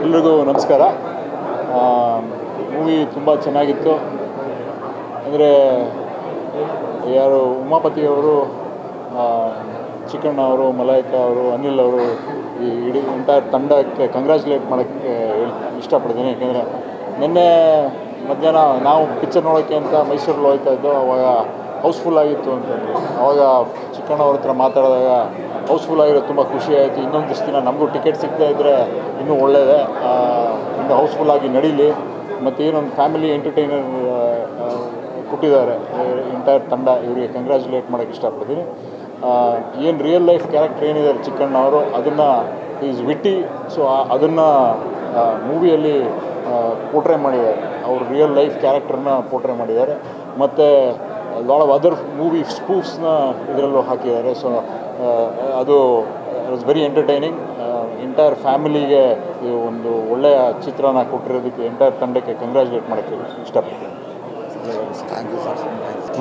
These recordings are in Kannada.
ಎಲ್ರಿಗೂ ನಮಸ್ಕಾರ. ಮೂವಿ ತುಂಬ ಚೆನ್ನಾಗಿತ್ತು. ಅಂದರೆ ಯಾರು ಉಮಾಪತಿಯವರು, ಚಿಕ್ಕಣ್ಣ ಅವರು, ಮಲಾಯಿಕಾ ಅವರು, ಅನಿಲ್ ಅವರು, ಈ ಇಡೀ ಎಂಟೈರ್ ತಂಡಕ್ಕೆ ಕಂಗ್ರ್ಯಾಚುಲೇಟ್ ಮಾಡೋಕ್ಕೆ ಇಷ್ಟಪಡ್ತೀನಿ. ಯಾಕೆಂದರೆ ನಿನ್ನೆ ಮಧ್ಯಾಹ್ನ ನಾವು ಪಿಕ್ಚರ್ ನೋಡೋಕ್ಕೆ ಅಂತ ಮೈಸೂರಲ್ಲಿ ಹೋಗ್ತಾ ಇದ್ದೋ, ಅವಾಗ ಹೌಸ್ಫುಲ್ ಆಗಿತ್ತು ಅಂತಂದರು. ಆವಾಗ ಚಿಕ್ಕಣ್ಣ ಅವ್ರ ಹತ್ರ ಮಾತಾಡಿದಾಗ ಹೌಸ್ಫುಲ್ ಆಗಿರೋದು ತುಂಬ ಖುಷಿ ಆಯಿತು. ಇನ್ನೊಂದಿಷ್ಟು ದಿನ ನಮಗೂ ಟಿಕೆಟ್ ಸಿಗ್ತಾ ಇದ್ದರೆ ಇನ್ನೂ ಒಳ್ಳೆಯದೇ, ಇನ್ನು ಹೌಸ್ಫುಲ್ಲಾಗಿ ನಡೀಲಿ. ಮತ್ತು ಏನೊಂದು ಫ್ಯಾಮಿಲಿ ಎಂಟರ್ಟೈನರ್ ಕೊಟ್ಟಿದ್ದಾರೆ ಎಂಟೈರ್ ತಂಡ, ಇವರಿಗೆ ಕಂಗ್ರ್ಯಾಚುಲೇಟ್ ಮಾಡೋಕ್ಕೆ ಇಷ್ಟಪಡ್ತೀನಿ. ಏನು ರಿಯಲ್ ಲೈಫ್ ಕ್ಯಾರೆಕ್ಟರ್ ಏನಿದ್ದಾರೆ ಚಿಕ್ಕಣ್ಣ ಅವರು, ಅದನ್ನು ಈಸ್ ವಿಟ್ಟಿ, ಸೊ ಅದನ್ನು ಮೂವಿಯಲ್ಲಿ ಪೋರ್ಟ್ರೇ ಮಾಡಿದ್ದಾರೆ. ಅವರು ರಿಯಲ್ ಲೈಫ್ ಕ್ಯಾರೆಕ್ಟರ್ನ ಪೋರ್ಟ್ರೇ ಮಾಡಿದ್ದಾರೆ. ಮತ್ತು ಲಾಟ್ ಆಫ್ ಅದರ್ ಮೂವಿ ಸ್ಪೂಫ್ಸ್ನ ಇದರಲ್ಲೂ ಹಾಕಿದ್ದಾರೆ. ಸೊ ಅದು ವಾಸ್ ವೆರಿ ಎಂಟರ್ಟೈನಿಂಗ್. ಎಂಟೈರ್ ಫ್ಯಾಮಿಲಿಗೆ ಒಂದು ಒಳ್ಳೆಯ ಚಿತ್ರನ ಕೊಟ್ಟಿರೋದಕ್ಕೆ ಎಂಟೈರ್ ತಂಡಕ್ಕೆ ಕಂಗ್ರ್ಯಾಚುಲೇಟ್ ಮಾಡೋಕ್ಕೆ ಇಷ್ಟಪಡ್ತೀನಿ.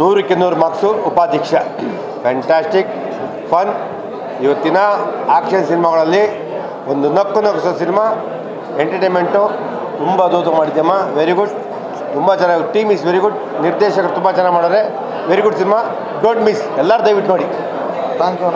100ಕ್ಕೆ 100 ಮಾರ್ಕ್ಸು. ಉಪಾಧ್ಯಕ್ಷ ಫ್ಯಾಂಟಾಸ್ಟಿಕ್ ಫನ್. ಇವತ್ತಿನ ಆಕ್ಷನ್ ಸಿನಿಮಾಗಳಲ್ಲಿ ಒಂದು ನಕ್ಕು ಸಿನಿಮಾ, ಎಂಟರ್ಟೈನ್ಮೆಂಟು ತುಂಬ ಅದ್ಭುತ ಮಾಡಿದ್ದಮ್ಮ. ವೆರಿ ಗುಡ್, ತುಂಬ ಚೆನ್ನಾಗಿ. Team is very good. ನಿರ್ದೇಶಕರು ತುಂಬ ಚೆನ್ನಾಗಿ ಮಾಡಿದ್ರೆ very good cinema. Don't miss, ಎಲ್ಲರೂ ದಯವಿಟ್ಟು ನೋಡಿ. Thank you.